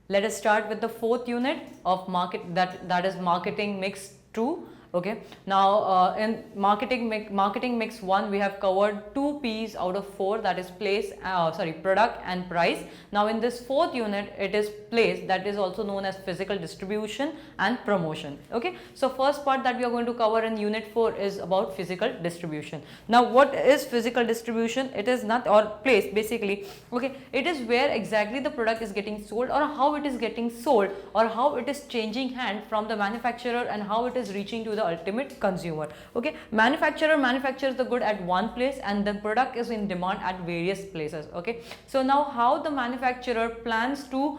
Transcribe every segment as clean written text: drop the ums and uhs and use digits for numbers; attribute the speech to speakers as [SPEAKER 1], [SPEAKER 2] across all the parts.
[SPEAKER 1] Let us start with the fourth unit of market, that is marketing mix 2. Okay, now in marketing mix 1 we have covered 2 P's out of 4, that is place, product and price. Now in this fourth unit it is place, that is also known as physical distribution and promotion. Okay, so first part that we are going to cover in unit 4 is about physical distribution. Now what is physical distribution? It is not, or place basically, okay, it is where exactly the product is getting sold, or how it is getting sold, or how it is changing hand from the manufacturer and how it is reaching to the ultimate consumer. Okay, manufacturer manufactures the good at one place and the product is in demand at various places. Okay, so now how the manufacturer plans to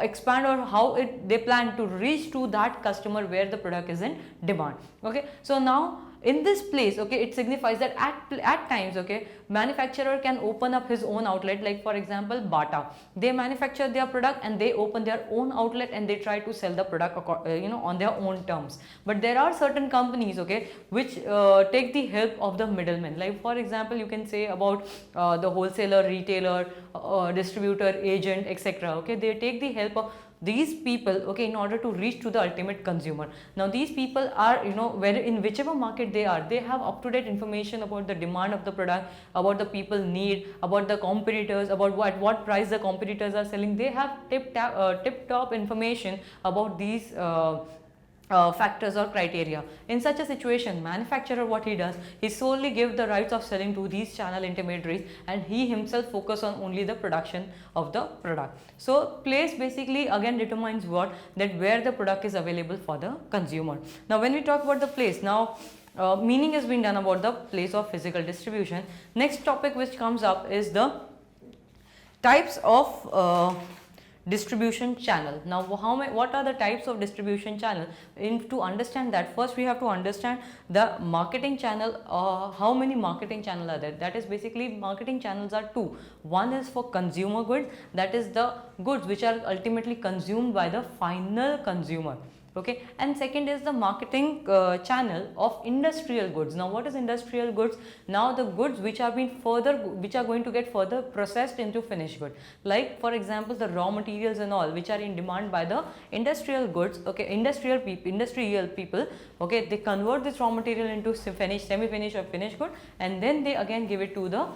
[SPEAKER 1] expand, or how they plan to reach to that customer where the product is in demand. Okay, so now in this place, okay, it signifies that at times, okay, manufacturer can open up his own outlet. Like for example, Bata, they manufacture their product and they open their own outlet and they try to sell the product on their own terms. But there are certain companies, okay, which take the help of the middleman. Like for example, you can say about the wholesaler, retailer, distributor, agent, etc. Okay, they take the help of these people, okay, in order to reach to the ultimate consumer. Now these people are, where in whichever market they are, they have up to date information about the demand of the product, about the people need, about the competitors, about what price the competitors are selling. They have tip top information about these factors or criteria. In such a situation, manufacturer, what he does, he solely give the rights of selling to these channel intermediaries and he himself focus on only the production of the product. So place basically again determines what, that where the product is available for the consumer. Now when we talk about the place, now meaning has been done about the place of physical distribution. Next topic which comes up is the types of distribution channel. Now what are the types of distribution channel? To understand that, first we have to understand the marketing channel. How many marketing channel are there? That is basically, marketing channels are two. One is for consumer goods, that is the goods which are ultimately consumed by the final consumer. Okay, and second is the marketing channel of industrial goods. Now what is industrial goods? Now the goods which are going to get further processed into finished good. Like for example, the raw materials and all which are in demand by the industrial goods. Okay, industrial people, okay, they convert this raw material into finished, semi-finished or finished good, and then they again give it to the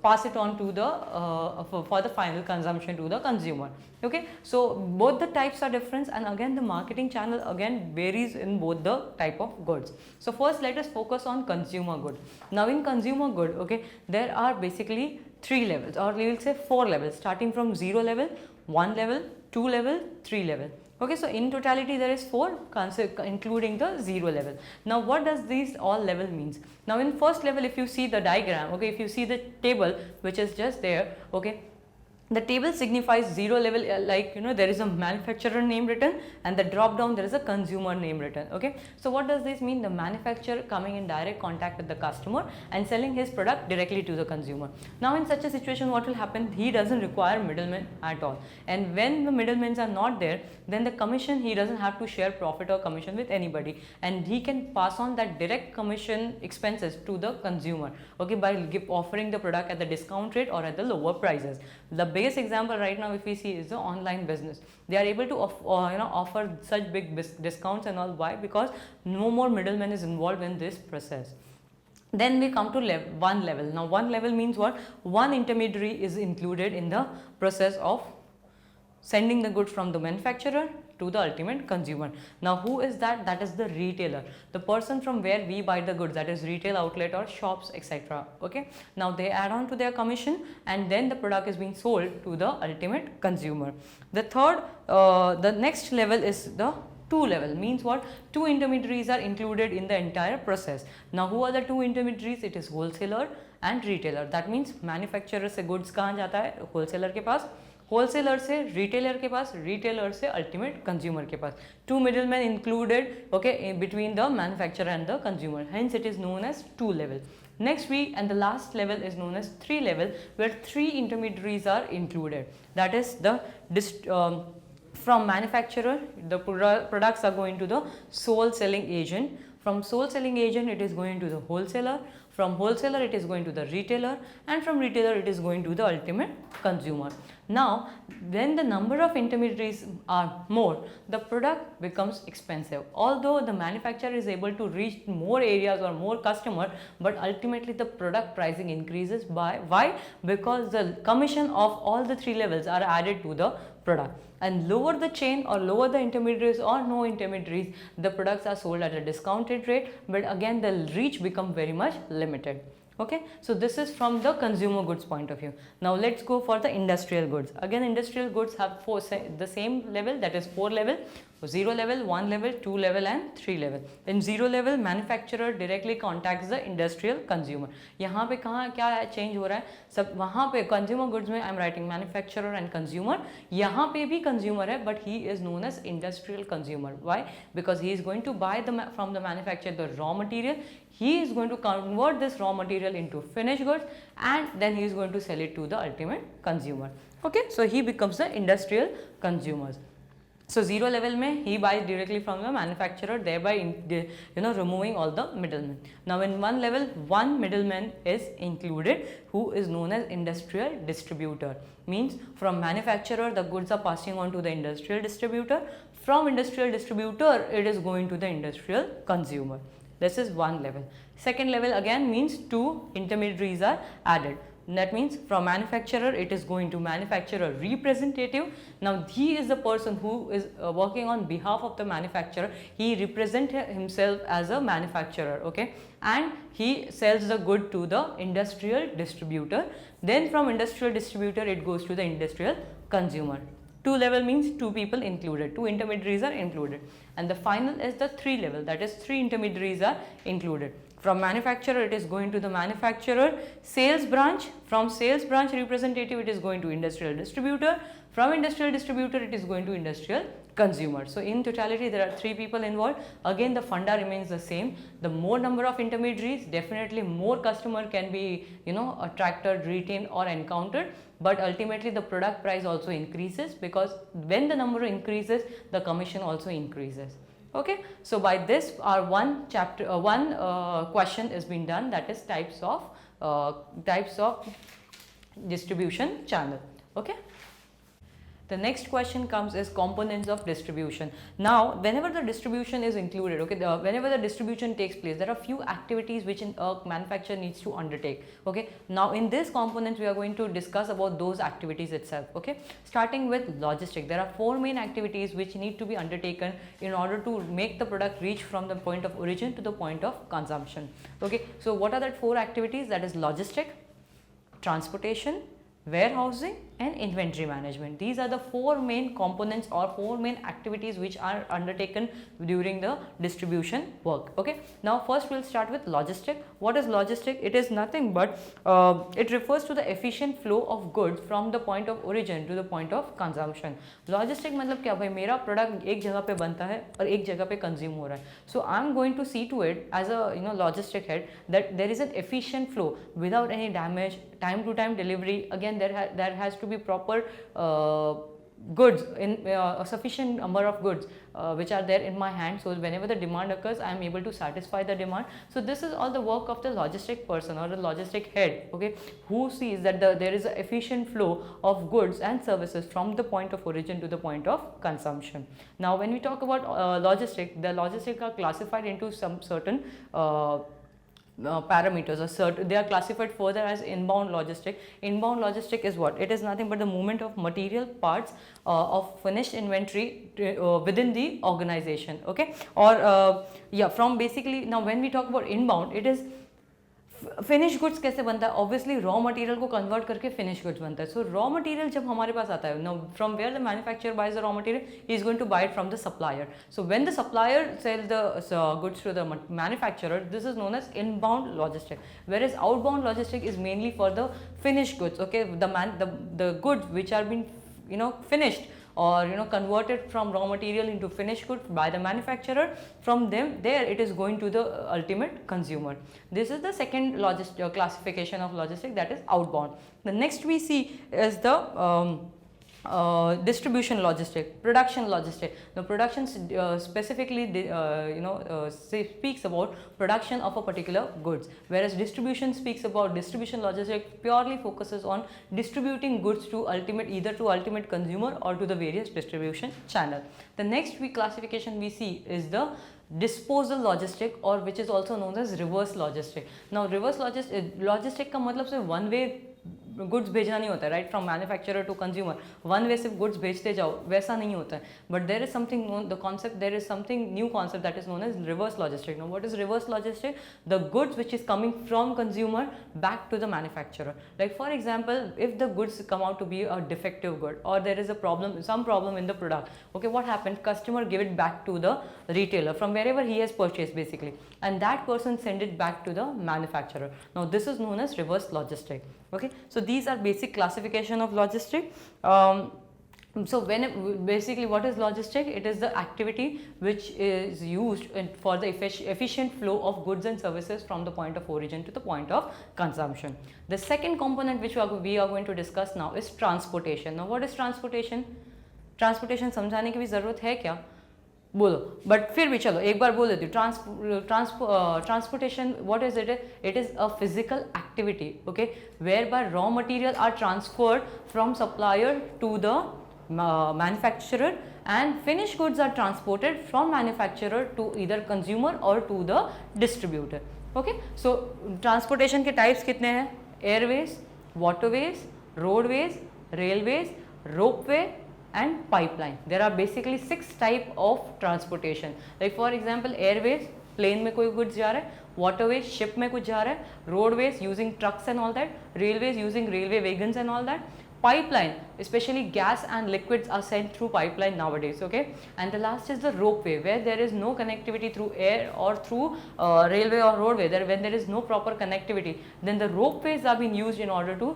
[SPEAKER 1] pass it on to the for the final consumption to the consumer. Okay, so both the types are different, and again the marketing channel again varies in both the type of goods. So first let us focus on consumer good. Now in consumer good, okay, there are basically 3 levels, or we will say 4 levels, starting from 0 level, 1 level, 2 level, 3 level. Okay, so in totality there is 4 including the 0 level. Now what does these all level means? Now in first level, if you see the diagram, okay, if you see the table which is just there, okay, the table signifies 0 level, like there is a manufacturer name written, and the drop down there is a consumer name written. Okay, so what does this mean? The manufacturer coming in direct contact with the customer and selling his product directly to the consumer. Now in such a situation, what will happen? He doesn't require middlemen at all, and when the middlemen are not there, then the commission, he doesn't have to share profit or commission with anybody, and he can pass on that direct commission expenses to the consumer, okay, by offering the product at the discount rate or at the lower prices. The biggest example right now if we see is the online business. They are able to offer such big discounts and all. Why? Because no more middleman is involved in this process. Then we come to one level. Now one level means what? One intermediary is included in the process of sending the goods from the manufacturer to the ultimate consumer. Now who is that? That is the retailer, the person from where we buy the goods, that is retail outlet or shops, etc. Okay, now they add on to their commission, and then the product is being sold to the ultimate consumer. The third, the next level is the 2 level, means what? 2 intermediaries are included in the entire process. Now who are the 2 intermediaries? It is wholesaler and retailer. That means manufacturer से goods कहाँ जाता है? Wholesaler के पास, wholesaler से retailer के पास, retailer से ultimate consumer के पास. 2 middlemen included, okay, between the manufacturer and the consumer. Hence it is known as 2 level. Next and the last level is known as 3 level, where 3 intermediaries are included. That is the from manufacturer, the products are going to the sole selling agent. From sole selling agent, it is going to the wholesaler. from wholesaler it is going to the retailer, and from retailer it is going to the ultimate consumer. Now when the number of intermediaries are more, the product becomes expensive. Although the manufacturer is able to reach more areas or more customer, but ultimately the product pricing increases. By why? Because the commission of all the three levels are added to the product, and lower the chain or lower the intermediaries or no intermediaries, the products are sold at a discounted rate, but again the reach become very much limited. Okay, so this is from the consumer goods point of view. Now let's go for the industrial goods. Again, industrial goods have the same level, that is 4 level: 0 level, 1 level, 2 level and 3 level. In 0 level, manufacturer directly contacts the industrial consumer. यहाँ पे कहाँ क्या change हो रहा है, सब वहाँ पे consumer goods में I am writing manufacturer and consumer, यहाँ पे भी consumer है, but he is known as industrial consumer. Why? Because he is going to buy from the manufacturer the raw material. He is going to convert this raw material into finished goods, and then he is going to sell it to the ultimate consumer. Okay, so he becomes the industrial consumers. So 0 level mein he buys directly from the manufacturer, thereby removing all the middlemen. Now in 1 level, one middleman is included, who is known as industrial distributor. Means from manufacturer the goods are passing on to the industrial distributor. From industrial distributor it is going to the industrial consumer. This is 1 level. Second level again means 2 intermediaries are added. That means from manufacturer it is going to manufacturer representative. Now he is the person who is working on behalf of the manufacturer. He represents himself as a manufacturer, okay, and he sells the good to the industrial distributor. Then from industrial distributor it goes to the industrial consumer. 2 level means 2 people included, 2 intermediaries are included, and the final is the 3 level, that is 3 intermediaries are included. From manufacturer it is going to the manufacturer, sales branch, from sales branch representative it is going to industrial distributor, from industrial distributor it is going to industrial consumer. So in totality there are 3 people involved. Again the funda remains the same. The more number of intermediaries, definitely more customer can be attracted, retained or encountered, but ultimately the product price also increases, because when the number increases the commission also increases. Okay, so by this our one question is being done, that is types of distribution channel. Okay. The next question comes is components of distribution. Now whenever the distribution is included, okay, whenever the distribution takes place, there are few activities which a manufacturer needs to undertake. Okay, now in this components we are going to discuss about those activities itself. Okay, starting with logistic, there are 4 main activities which need to be undertaken in order to make the product reach from the point of origin to the point of consumption. Okay, so what are that 4 activities? That is logistic, transportation, warehousing and inventory management. These are the 4 main components or 4 main activities which are undertaken during the distribution work. Okay, now first we'll start with logistic. What is logistic? It is nothing but it refers to the efficient flow of goods from the point of origin to the point of consumption. Logistic मतलब क्या भाई, मेरा product एक जगह पे बनता है और एक जगह पे कंज्यूम हो रहा है. So I'm going to see to it as a logistic head that there is an efficient flow without any damage, time to time delivery. Again there has to be proper goods in a sufficient number of goods which are there in my hand, so whenever the demand occurs I am able to satisfy the demand. So this is all the work of the logistic person or the logistic head, okay, who sees that there is an efficient flow of goods and services from the point of origin to the point of consumption. Now when we talk about logistic, the logistic are classified into some certain parameters, or certain, they are classified further as inbound logistic. Inbound logistic is what? It is nothing but the movement of material parts of finished inventory within the organization, okay, or from basically, now when we talk about inbound, it is finish goods कैसे बनता है? Obviously raw material को convert करके finish goods बनता है. सो raw material जब हमारे पास आता है, know from where the manufacturer buys the raw material, he is going to buy it from the supplier. So when the supplier sell the goods to the manufacturer, this is known as inbound logistic, where is outbound logistic is mainly for the finish goods, okay, the goods which are been finished or converted from raw material into finished goods by the manufacturer. From them, there it is going to the ultimate consumer. This is the second classification of logistic, that is outbound. The next we see is the distribution logistic, production logistic. Now production specifically speaks about production of a particular goods, whereas distribution speaks about distribution logistic, purely focuses on distributing goods to either to ultimate consumer or to the various distribution channel. The next classification we see is the disposal logistic, or which is also known as reverse logistic. Now reverse logistic का मतलब सिर्फ one way goods भेजना नहीं होता है, right, from manufacturer to consumer, one way सिर्फ goods भेजते जाओ, वैसा नहीं होता है. But there is something known the concept, there is something new concept that is known as reverse logistic. Know what is reverse logistic? The goods which is coming from consumer back to the manufacturer. Like for example, if the goods come out to be a defective good और there is a problem, some problem in the product, okay, what happened? Customer give it back to the retailer from wherever he has purchased basically, and that person send it back to the manufacturer. Now this is known as reverse logistic. Okay, so these are basic classification of logistic. So basically what is logistic? It is the activity which is used for the efficient flow of goods and services from the point of origin to the point of consumption. The second component which we are going to discuss now is transportation. Now what is transportation? Transportation समझाने की भी ज़रूरत है क्या? बोलो, but फिर भी चलो एक बार बोल देती हूँ. Transportation, what is it? It is a physical activity, okay, whereby raw material are transferred from supplier to the manufacturer and finished goods are transported from manufacturer to either consumer or to the distributor. Okay, so transportation के types कितने हैं? Airways, waterways, roadways, railways, ropeway and pipeline. There are basically 6 type of transportation. Like for example, airways, plane में कोई goods जा रहा है, waterways, ship में कुछ जा रहा है, roadways using trucks and all that, railways using railway wagons and all that, pipeline, especially gas and liquids are sent through pipeline nowadays, okay, and the last is the ropeway, where there is no connectivity through air or through railway or roadway. When there is no proper connectivity, then the ropeways are being used in order to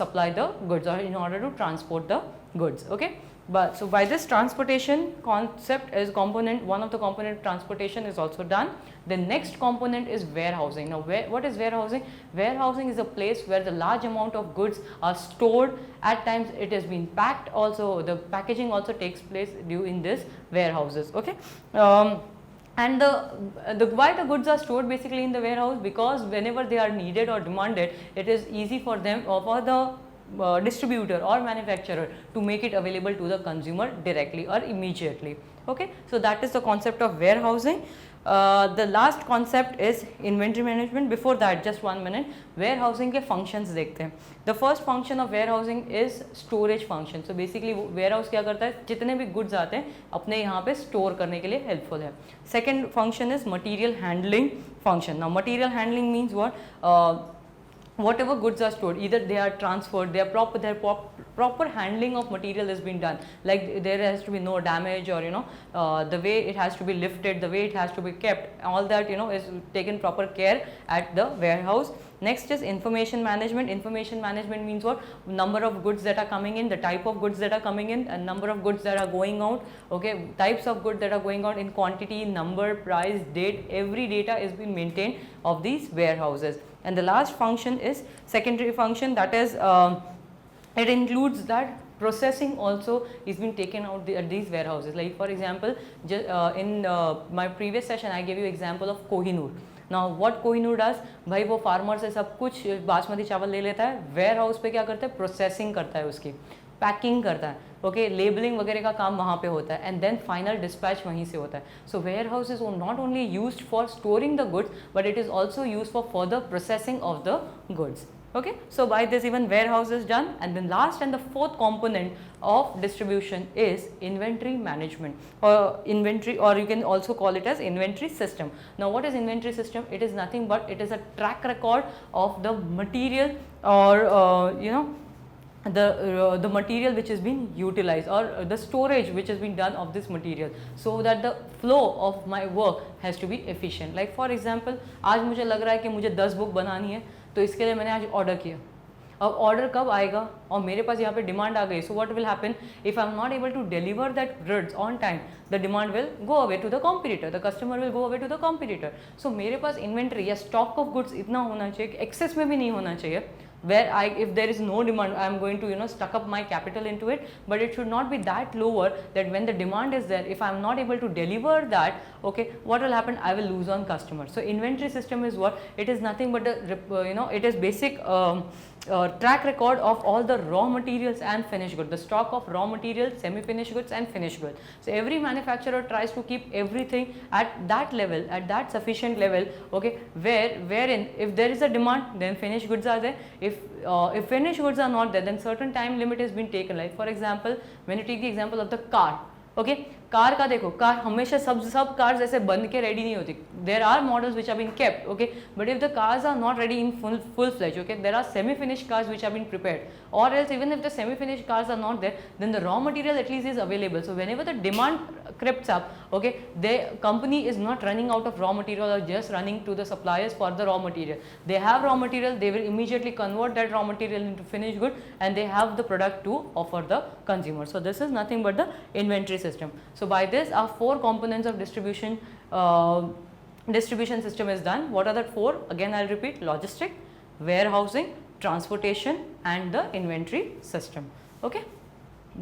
[SPEAKER 1] supply the goods or in order to transport the goods, okay. But so by this transportation concept is component, one of the component transportation is also done. The next component is warehousing. Now what is warehousing? Warehousing is a place where the large amount of goods are stored. At times it has been packed also, the packaging also takes place in this warehouses, okay. And why the goods are stored basically in the warehouse? Because whenever they are needed or demanded, it is easy for them or for the distributor or manufacturer to make it available to the consumer directly or immediately, okay. So that is the concept of warehousing. The last concept is inventory management. Before that, just 1 minute, warehousing के functions देखते हैं. The first function of warehousing is storage function. So basically warehouse क्या करता है? जितने भी goods आते हैं अपने यहाँ पे store करने के लिए helpful है. Second function is material handling function. Now material handling means what? Whatever goods are stored, either they are transferred, proper handling of material has been done, like there has to be no damage, or the way it has to be lifted, the way it has to be kept, all that is taken proper care at the warehouse. Next is information management. Information management means what? Number of goods that are coming in, the type of goods that are coming in, and number of goods that are going out, okay, types of goods that are going out in quantity, number, price, date, every data is being maintained of these warehouses. And the last function is secondary function, that is it includes that processing also is being taken out at these warehouses. Like for example, in my previous session I gave you example of Kohinoor. Now what Kohinoor does, भाई वो farmer से सब कुछ बासमती चावल ले लेता है, ware house पे क्या करता है? प्रोसेसिंग करता है, उसकी पैकिंग करता है, ओके, लेबलिंग वगैरह का काम वहाँ पे होता है, एंड देन फाइनल डिस्पैच वहीं से होता है. So warehouse is not only used for storing the goods, but it is also used for further processing of the goods. Okay, so by this even warehouse is done, and then last and the fourth component of distribution is inventory management, or inventory, or you can also call it as inventory system. Now what is inventory system? It is nothing but it is a track record of the material, or the material which is being utilized, or the storage which has been done of this material, so that the flow of my work has to be efficient. Like for example, आज मुझे लग रहा है कि मुझे 10 book बनानी है, तो इसके लिए मैंने आज ऑर्डर किया. अब ऑर्डर कब आएगा और मेरे पास यहाँ पे डिमांड आ गई, so what will happen if I am not able to deliver that goods on time, the demand will go away to the competitor, the customer will go away to the competitor. So मेरे पास inventory या stock of goods इतना होना चाहिए कि access में भी नहीं होना चाहिए, where if there is no demand, I am going to stuck up my capital into it, but it should not be that lower that when the demand is there, if I am not able to deliver that, okay, what will happen? I will lose on customers. So inventory system is what? It is nothing but the it is basic track record of all the raw materials and finished goods, the stock of raw materials, semi-finished goods and finished goods. So every manufacturer tries to keep everything at that level, at that sufficient level, okay, wherein if there is a demand, then finished goods are there. If finished goods are not there, then certain time limit has been taken. Like for example, when you take the example of the car, okay car का देखो, car हमेशा सब cars ऐसे बन के ready नहीं होती. There are models which are been kept, okay, but if the cars are not ready in full fledged, okay, there are semi finished cars which have been prepared, or else even if the semi finished cars are not there, then the raw material at least is available. So whenever the demand creeps up, okay, the company is not running out of raw material or just running to the suppliers for the raw material. They have raw material, they will immediately convert that raw material into finished good, and they have the product to offer the consumer. So this is nothing but the inventory system. So by this our 4 components of distribution system is done. What are the 4? Again I'll repeat: logistic, warehousing, transportation and the inventory system. Okay.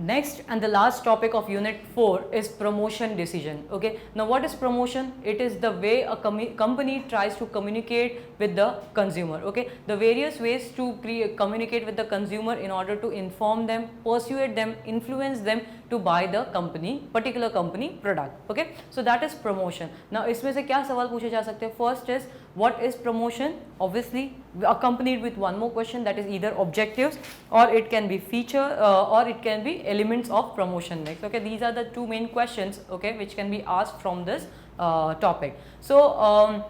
[SPEAKER 1] Next and the last topic of unit 4 is promotion decision. Okay, now what is promotion? It is the way a company tries to communicate with the consumer. Okay, the various ways to communicate with the consumer in order to inform them, persuade them, influence them to buy the particular company product. Okay, so that is promotion. Now इसमें से क्या सवाल पूछे जा सकते हैं? First is, what is promotion? Obviously accompanied with one more question, that is either objectives or it can be feature or it can be elements of promotion mix. Okay, these are the 2 main questions, okay, which can be asked from this topic. So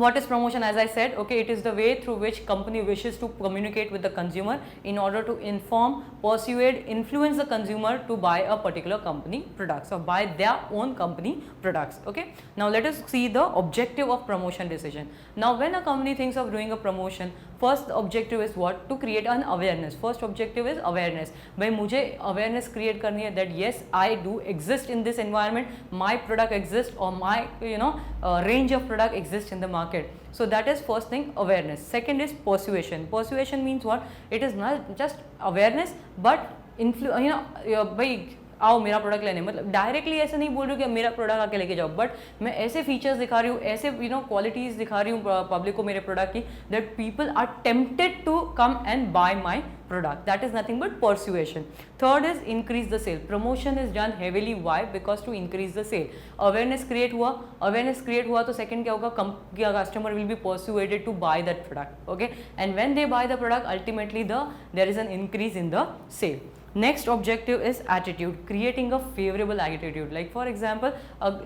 [SPEAKER 1] what is promotion? As I said, okay, it is the way through which company wishes to communicate with the consumer in order to inform, persuade, influence the consumer to buy a particular company products or buy their own company products. Okay, now let us see the objective of promotion decision. Now when a company thinks of doing a promotion, first objective is what? To create an awareness. First objective is awareness. भाई मुझे awareness create करनी है that yes, I do exist in this environment, my product exists or my range of product exists in the market. So that is first thing, awareness. Second is persuasion. Persuasion means what? It is not just awareness but भाई आओ मेरा product लेने, मतलब directly ऐसे नहीं बोल रही हूँ कि मेरा प्रोडक्ट आके लेके जाओ, बट मैं ऐसे फीचर्स दिखा रही हूँ, ऐसे क्वालिटीज़ दिखा रही हूँ पब्लिक को मेरे प्रोडक्ट की, that people are tempted to come and buy my product. That is nothing but persuasion. Third is increase the sale. Promotion is done heavily. Why? Because to increase the sale. Awareness create हुआ तो second क्या होगा? Customer will be persuaded to buy that product. Okay, and when they buy the product, ultimately there is an increase in the sale. Next objective is attitude, creating a favorable attitude. Like for example,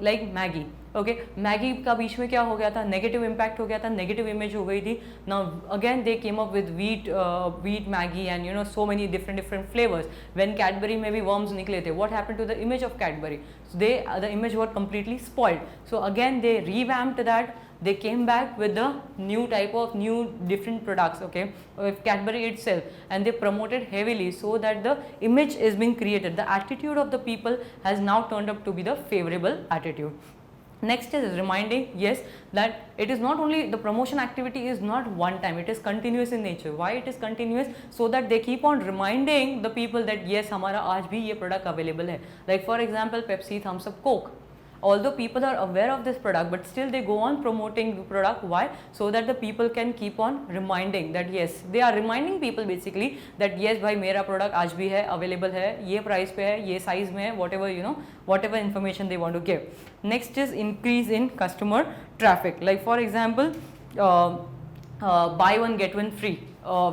[SPEAKER 1] like Maggi. Okay, Maggi का बीच में क्या हो गया था? Negative impact हो गया था, negative image हो गई थी. Now again they came up with wheat Maggi and so many different flavours. When Cadbury में भी वर्म्स निकले थे, what happened to the image of Cadbury? The image were completely spoiled. So again they revamped that. They came back with the new type of different products, okay, with Cadbury itself, and they promoted heavily so that the image is being created. The attitude of the people has now turned up to be the favorable attitude. Next is reminding, yes, that it is not only the promotion activity is not one time, it is continuous in nature. Why it is continuous? So that they keep on reminding the people that yes, हमारा आज भी ये product available है. Like for example, Pepsi, Thumbs Up, Coke. Although people are aware of this product, but still they go on promoting the product. Why? So that the people can keep on reminding that yes, they are reminding people basically that yes भाई मेरा product आज भी है, available है, ये price पे है, ये size में है, whatever information they want to give. Next is increase in customer traffic. Like for example, buy one get one free.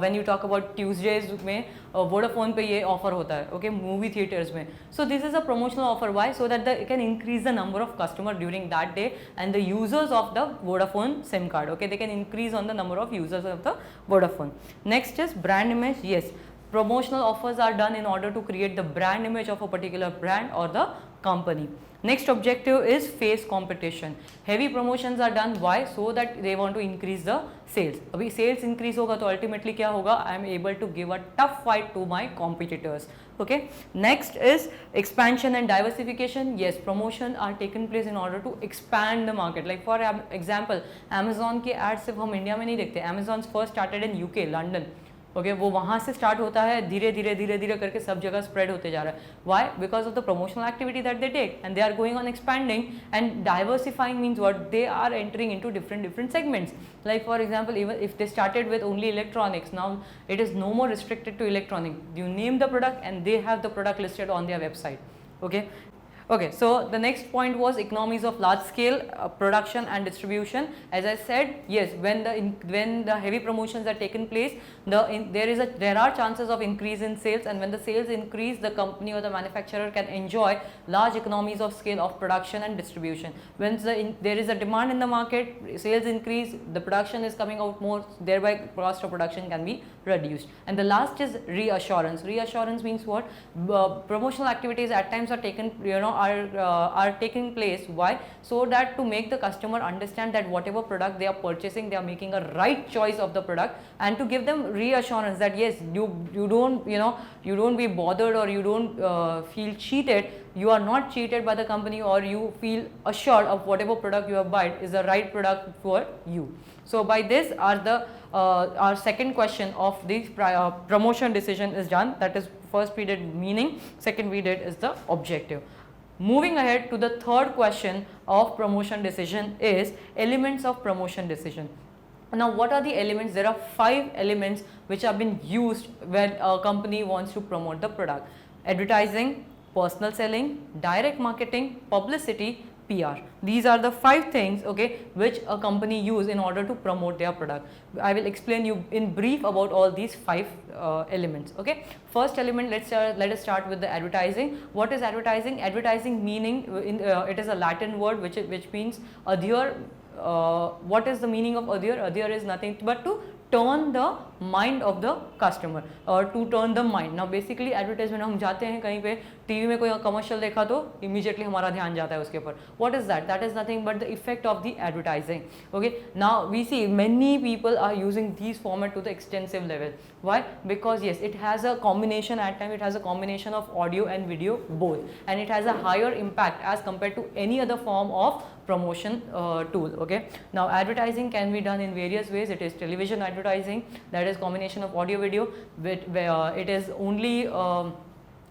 [SPEAKER 1] When you talk about Tuesdays में वोडाफोन पे ये ऑफर होता है, ओके, मूवी थिएटर्स में. So this is a promotional offer. Why? So that they can increase the number of customer during that day and the users of the Vodafone SIM card. Okay, they can increase on the number of users of the Vodafone. Next is brand image. Yes, promotional offers are done in order to create the brand image of a particular brand or the company. Next objective is face competition. Heavy promotions are done. Why? So that they want to increase the sales. अभी sales increase होगा तो ultimately क्या होगा? I am able to give a tough fight to my competitors. Okay. Next is expansion and diversification. Yes, promotion are taken place in order to expand the market. Like for example, Amazon के ads सिर्फ हम India में नहीं देखते. Amazon first started in UK, London. Okay वो वहाँ से start होता है, धीरे धीरे धीरे धीरे करके सब जगह स्प्रेड होते जा रहा है. Why? Because of the promotional activity that they take and they are going on expanding and diversifying means what, they are entering into different segments. Like for example, even if they started with only electronics, now it is no more restricted to electronic. You name the product and they have the product listed on their website. Okay. Okay, so the next point was economies of large scale production and distribution. As I said, yes, when the heavy promotions are taken place, there are chances of increase in sales, and when the sales increase, the company or the manufacturer can enjoy large economies of scale of production and distribution. When there is a demand in the market, sales increase, the production is coming out more, thereby cost of production can be reduced. And the last is reassurance. Reassurance means what? Promotional activities at times are taken, are taking place. Why? So that to make the customer understand that whatever product they are purchasing, they are making a right choice of the product, and to give them reassurance that yes, you don't be bothered, or you don't feel cheated. You are not cheated by the company, or you feel assured of whatever product you have bought is the right product for you. So by this our second question of this promotion decision is done. That is, first we did meaning, second we did is the objective. Moving ahead to the third question of promotion decision is elements of promotion decision. Now what are the elements? There are 5 elements which have been used when a company wants to promote the product: advertising, personal selling, direct marketing, publicity, PR. These are the 5 things, okay, which a company use in order to promote their product. I will explain you in brief about all these 5 elements. Okay, first element, let us start with the advertising. What is advertising? Advertising meaning, it is a Latin word which means adhere. What is the meaning of adhere? Adhere is nothing but to turn the mind of the customer, or to turn the mind. Now basically advertisement, हम जाते हैं कहीं पे, TV में कोई commercial देखा तो immediately हमारा ध्यान जाता है उसके ऊपर. What is that? That is nothing but the effect of the advertising. Okay, now we see many people are using these format to the extensive level. Why? Because yes, it has a combination, at times it has a combination of audio and video both, and it has a higher impact as compared to any other form of promotion tool. Okay, now advertising can be done in various ways. It is television advertising, that is combination of audio video, where it is only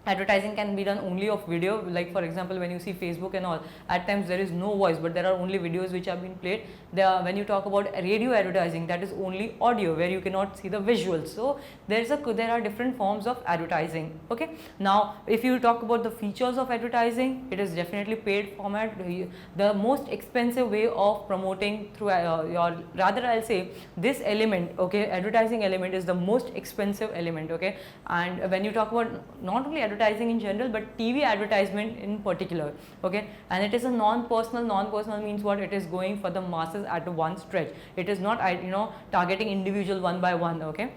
[SPEAKER 1] advertising can be done only of video. Like for example, when you see Facebook and all, at times there is no voice, but there are only videos which have been played. When you talk about radio advertising, that is only audio, where you cannot see the visuals. So there are different forms of advertising. Okay, now if you talk about the features of advertising, it is definitely paid format. The most expensive way of promoting through I'll say this element, okay, advertising element is the most expensive element. Okay, and when you talk about not only advertising in general, but TV advertisement in particular, okay, and it is a non-personal. Non-personal means what? It is going for the masses at one stretch. It is not targeting individual one by one. Okay,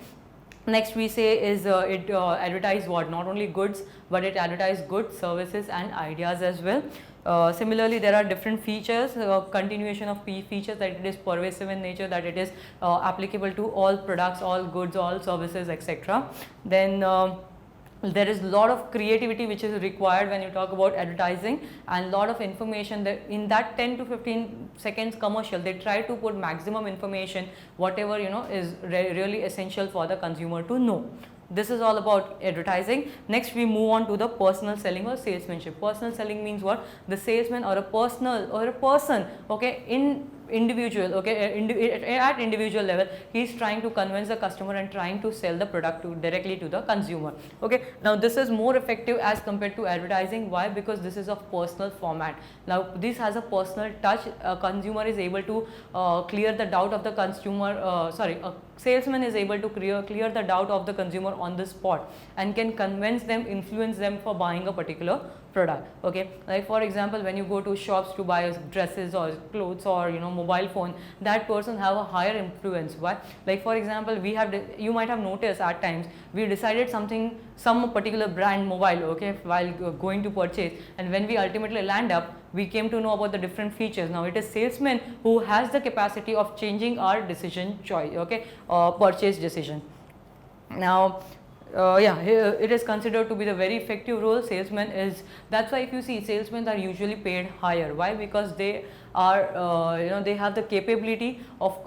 [SPEAKER 1] next we say is it advertise what? Not only goods, but it advertise goods, services and ideas as well. Similarly, there are different features, continuation of features, that it is pervasive in nature, that it is applicable to all products, all goods, all services, etc. Then there is a lot of creativity which is required when you talk about advertising, and lot of information. That in that 10 to 15 seconds commercial, they try to put maximum information, whatever is really essential for the consumer to know. This is all about advertising. Next we move on to the personal selling or salesmanship. Personal selling means what? The salesman or a person, okay, in individual, okay, at individual level, he is trying to convince the customer and trying to sell the product directly to the consumer. Okay, now this is more effective as compared to advertising. Why? Because this is of personal format. Now this has a personal touch. A consumer is able to clear the doubt of the consumer, a salesman is able to clear the doubt of the consumer on the spot, and can convince them, influence them for buying a particular product. Okay, like for example, when you go to shops to buy dresses or clothes or mobile phone, that person have a higher influence. Why? Like for example, you might have noticed at times we decided some particular brand mobile, okay, while going to purchase, and when we ultimately land up, we came to know about the different features. Now it is salesman who has the capacity of changing our decision choice, okay, purchase decision. Now it is considered to be the very effective role. Salesman is, that's why if you see, salesmen are usually paid higher. Why? Because they are they have the capability of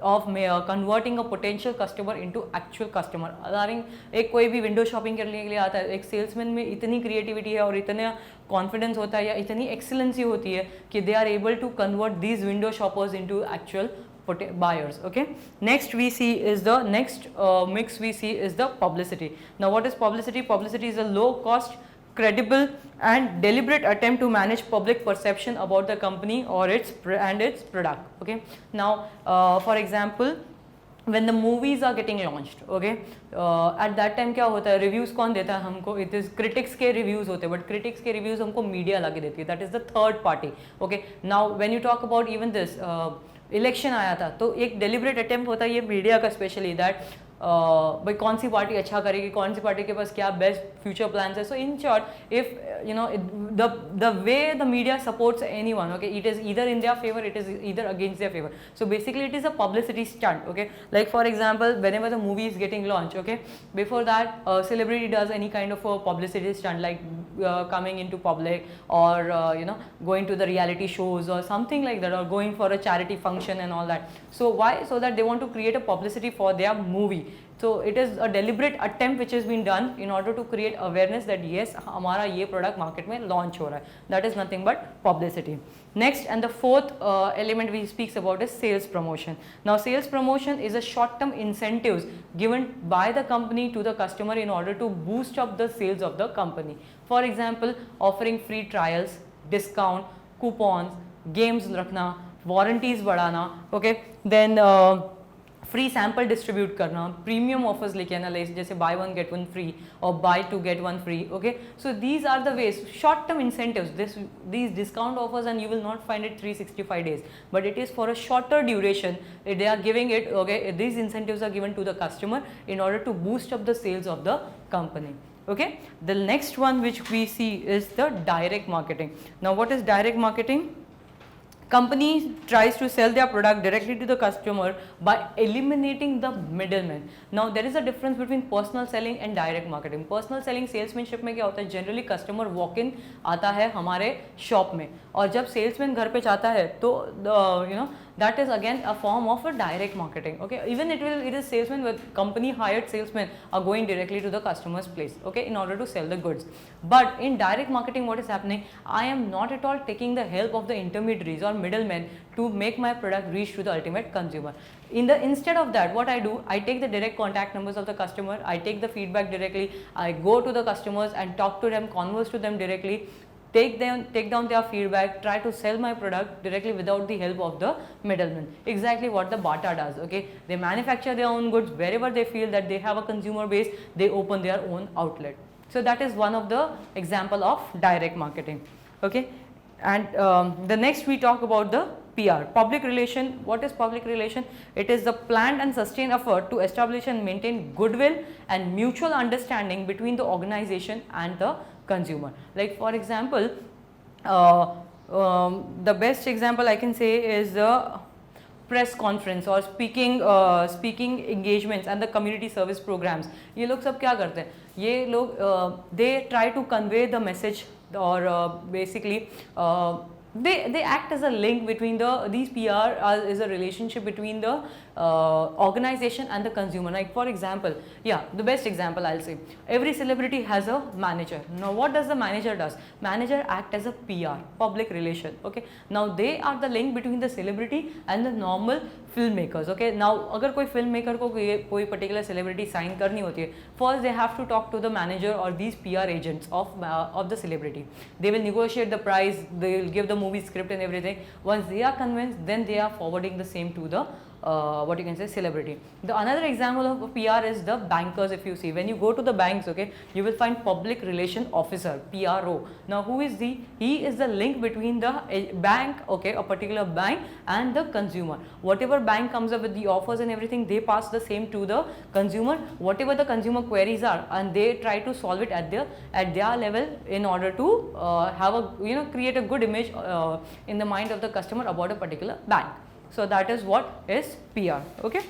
[SPEAKER 1] converting a potential customer into actual customer. अदारिंग एक कोई भी window shopping करने के लिए आता है, एक सेल्समैन में इतनी क्रिएटिविटी है और इतना कॉन्फिडेंस होता है या इतनी एक्सीलेंसी होती है कि they are able to convert these window shoppers into actual buyers. Okay, next we see is the next mix we see is the publicity. Now what is publicity? Publicity is a low cost, credible and deliberate attempt to manage public perception about the company or its product. Okay, now for example when the movies are getting launched, okay, at that time क्या होता है, reviews कौन देता है हमको? It is critics के reviews होते हैं, but critics के reviews हमको media ला के देती है, that is the third party. Okay, now when you talk about even this election आया था तो एक डेलिब्रेट अटेम्प्ट होता है ये मीडिया का स्पेशली, दैट भाई कौन सी पार्टी अच्छा करेगी, कौन सी पार्टी के पास क्या बेस्ट फ्यूचर प्लान्स है. So in short if you know the way the media supports any one, okay, it is either in their favour, it is either against their favour. So basically it is a publicity stunt. Okay, like for example whenever the movie is getting launched, okay, before that a celebrity does any kind of a publicity stunt like coming into public or you know going to the reality shows or something like that, or going for a charity function and all that. So why? So that they want to create a publicity for their movie. So it is a deliberate attempt which has been done in order to create awareness that yes, हमारा ये product market में launch हो रहा है. That is nothing but publicity. Next and the fourth element we speaks about is sales promotion. Now sales promotion is a short-term incentives given by the company to the customer in order to boost up the sales of the company. For example, offering free trials, discount, coupons, games रखना, warranties बढ़ाना, okay, then free sample distribute करना, premium offers लेके आना, जैसे buy one get one free और buy two get one free. Okay, so these are the ways, short term incentives, these discount offers, and you will not find it 365 days, but it is for a shorter duration. They are giving it, okay, these incentives are given to the customer in order to boost up the sales of the company. Okay, the next one which we see is the direct marketing. Now what is direct marketing? Company tries to sell their product directly to the customer by eliminating the middleman. Now there is a difference between personal selling and direct marketing. Personal selling salesmanship में क्या होता है, generally customer walk in आता है हमारे shop में, और जब salesman घर पे जाता है तो you know that is again a form of a direct marketing. Okay, even it is salesman with company hired salesmen are going directly to the customer's place, okay, in order to sell the goods. But in direct marketing what is happening, I am not at all taking the help of the intermediaries or middlemen to make my product reach to the ultimate consumer. Instead of that, what I do, I take the direct contact numbers of the customer, I take the feedback directly, I go to the customers and talk to them, converse to them directly, take down their feedback, try to sell my product directly without the help of the middleman. Exactly what the Bata does. Okay, they manufacture their own goods wherever they feel that they have a consumer base, they open their own outlet. So that is one of the example of direct marketing. Okay, and the next we talk about the PR, public relation. What is public relation? It is the planned and sustained effort to establish and maintain goodwill and mutual understanding between the organization and the consumer. Like for example, the best example I can say is the press conference or speaking engagements and the community service programs. ये लोग सब क्या करते हैं, ये लोग they try to convey the message, or basically they act as a link between these PR is a relationship between the organization and the consumer. Like for example, yeah, the best example I'll say, every celebrity has a manager. Now what does the manager does? Manager act as a PR, public relation. Okay, now they are the link between the celebrity and the normal filmmakers. Okay, now अगर कोई filmmaker को कोई particular celebrity sign करनी होती है, first they have to talk to the manager or these PR agents of the celebrity. They will negotiate the price, they will give the movie script and everything. Once they are convinced, then they are forwarding the same to the what you can say celebrity. The another example of PR is the bankers. If you see, when you go to the banks, okay, you will find public relation officer, PRO. Now who is he is the link between the bank, okay, a particular bank and the consumer. Whatever bank comes up with the offers and everything, they pass the same to the consumer, whatever the consumer queries are, and they try to solve it at their level in order to have a, you know, create a good image in the mind of the customer about a particular bank. So that is what is PR. Okay,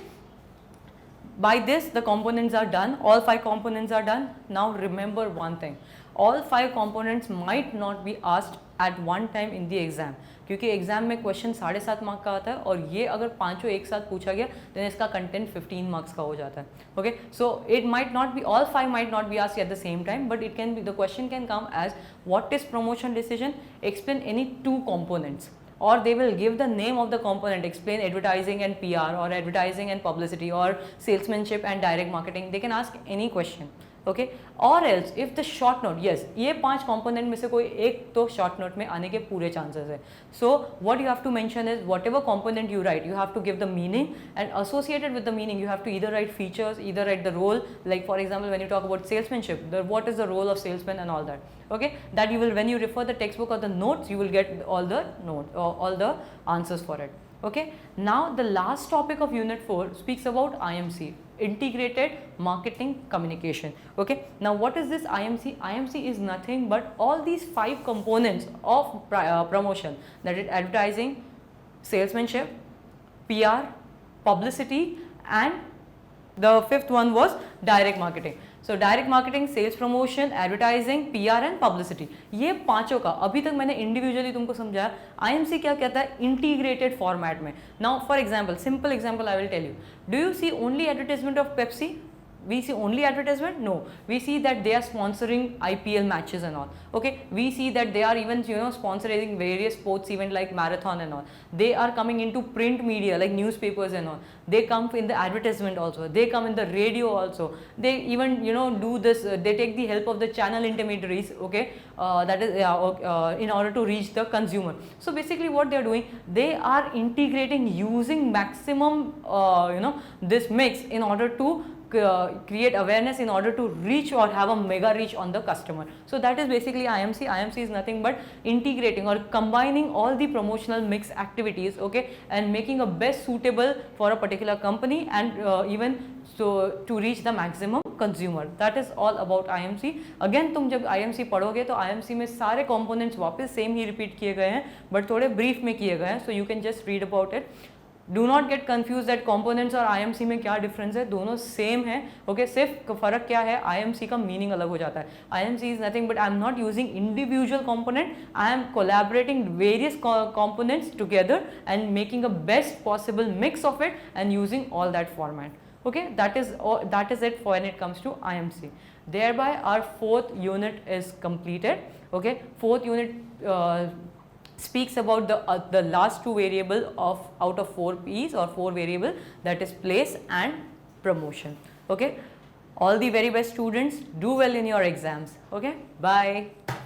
[SPEAKER 1] by this the components are done, all 5 components are done. Now remember one thing, all 5 components might not be asked at one time in the exam, क्योंकि exam में question 7.5 mark का आता है और ये अगर पांचों एक साथ पूछा गया देन इसका कंटेंट 15 मार्क्स का हो जाता है. Okay, so it might not be all 5 might not be asked at the same time, but it can be the question can come as what is promotion decision, explain any 2 components, or they will give the name of the component, explain advertising and PR or advertising and publicity or salesmanship and direct marketing. They can ask any question. Okay, और else if the short note, yes ये 5 component में से कोई एक तो short note में आने के पूरे चांसेस है. So what you have to mention is whatever component you write, you have to give the meaning and associated with the meaning you have to either write features, either write the role, like for example when you talk about salesmanship, what is the role of salesman and all that. Okay, that you will, when you refer the textbook or the notes, you will get all the note or all the answers for it. Okay, now the last topic of unit 4 speaks about IMC, integrated marketing communication. Okay, now what is this IMC? IMC is nothing but all these 5 components of promotion, that is advertising, salesmanship, PR, publicity, and the 5th one was direct marketing. So direct marketing, sales promotion, advertising, PR and publicity, ये पांचों का अभी तक मैंने individually तुमको समझाया. IMC क्या कहता है? इंटीग्रेटेड फॉर्मेट में. Now for example, simple example I will tell you. Do you see only advertisement of Pepsi? We see only advertisement? No, we see that they are sponsoring IPL matches and all. Okay, we see that they are even sponsoring various sports event like marathon and all. They are coming into print media like newspapers and all. They come in the advertisement also, they come in the radio also, they even do this, they take the help of the channel intermediaries. Okay, that is in order to reach the consumer. So basically what they are doing, they are integrating using maximum this mix in order to create awareness, in order to reach or have a mega reach on the customer. So that is basically IMC. IMC is nothing but integrating or combining all the promotional mix activities, okay, and making a best suitable for a particular company and even so to reach the maximum consumer. That is all about IMC. Again तुम जब IMC पढ़ोगे तो IMC में सारे components वापस same ही repeat किए गए हैं बट थोड़े ब्रीफ में किए गए हैं. So you can just read about it. Do not get confuse that components और IMC में क्या डिफरेंस है, दोनों सेम है. ओके, सिर्फ फर्क क्या है, IMC का मीनिंग अलग हो जाता है. IMC is nothing but I am not using individual component, I am collaborating various components together and making a best possible mix of it and using all that format. Okay, that is it for when it comes to IMC. Thereby our 4th unit is completed. Okay, 4th unit speaks about the last 2 variable of out of 4 P's or 4 variable, that is place and promotion. Okay, all the very best students, do well in your exams. Okay, bye.